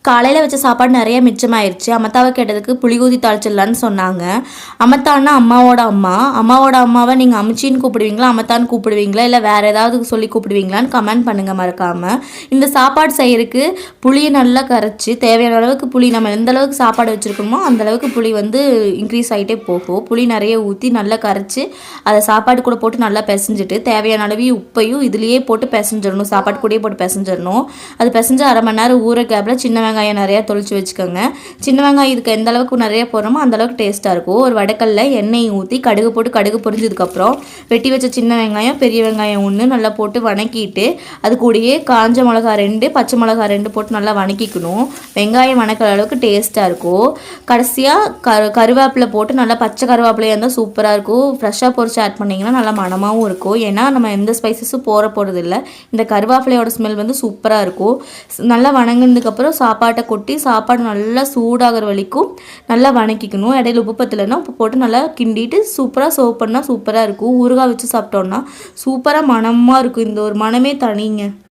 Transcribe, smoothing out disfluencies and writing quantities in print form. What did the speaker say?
காலையில் வச்ச சாப்பாடு நிறைய மிச்சமாயிருச்சு. அமத்தாவை கேட்டதுக்கு புளிகூதி தாளிச்சிடலான்னு சொன்னாங்க. அமத்தான்னா அம்மாவோட அம்மா. அம்மாவோட அம்மாவை நீங்கள் அமிச்சின்னு கூப்பிடுவீங்களா, அமத்தான்னு கூப்பிடுவீங்களா, இல்லை வேறு ஏதாவது சொல்லி கூப்பிடுவீங்களான்னு கமெண்ட் பண்ணுங்கள் மறக்காமல். இந்த சாப்பாடு செய்யறதுக்கு புளியை நல்லா கரைச்சி தேவையான அளவுக்கு புளி, நம்ம எந்த அளவுக்கு சாப்பாடு வச்சுருக்கோமோ அந்த அளவுக்கு புளி வந்து இன்க்ரீஸ் ஆகிட்டே போகும். புளி நிறைய ஊற்றி நல்லா கரைச்சி அதை சாப்பாடு கூட போட்டு நல்லா பிசைஞ்சிட்டு தேவையான அளவு உப்பையும் இதுலேயே போட்டு பிசைஞ்சிடணும். சாப்பாடு கூடயே போட்டு பிசைஞ்சிடணும். அது பிசைஞ்சு அரை மணி நேரம் ஊற கேப்பில் சின்ன வெங்காயம் நிறையா தொளிச்சு வச்சுக்கோங்க. சின்ன வெங்காயம் இதுக்கு எந்த அளவுக்கு நிறைய போடுறோமோ அந்த அளவுக்கு டேஸ்ட்டாக இருக்கும். ஒரு வடக்கல்ல எண்ணெய் ஊற்றி கடுகு போட்டு கடுகு பொரிஞ்சதுக்கப்புறம் வெட்டி வச்ச சின்ன வெங்காயம் பெரிய வெங்காயம் ஒன்று நல்லா போட்டு வணக்கிட்டு அது கூடயே காஞ்ச மிளகா 2 பச்சை மிளகா 2 போட்டு நல்லா வணக்கிக்கணும். வெங்காயம் வணக்கிற அளவுக்கு டேஸ்ட்டாக இருக்கும். கடைசியாக கருவேப்பிலை போட்டு நல்லா பச்சை கருவேப்பிலையாக இருந்தால் சூப்பராக இருக்கும். ஃப்ரெஷ்ஷாக பொரிச்சு ஆட் பண்ணிங்கன்னா நல்லா மணமாகவும் இருக்கும். ஏன்னா நம்ம எந்த ஸ்பைசஸும் போகிறது இல்லை. இந்த கருவேப்பிலையோட ஸ்மெல் வந்து சூப்பராக இருக்கும். நல்லா வணங்கினதுக்கப்புறம் சாப்பாட்டை கொட்டி சாப்பாடு நல்லா சூடாகிற வரைக்கும் நல்லா வணக்கிக்கணும். இடையில உப்பு பத்தலைன்னா உப்பு போட்டு நல்லா கிண்டிட்டு சூப்பராக சர்வ் பண்ணால் சூப்பராக இருக்கும். ஊறுகாய் வச்சு சாப்பிட்டோன்னா சூப்பராக மணமாக இருக்கும். இந்த ஒரு மணமே தனிங்க.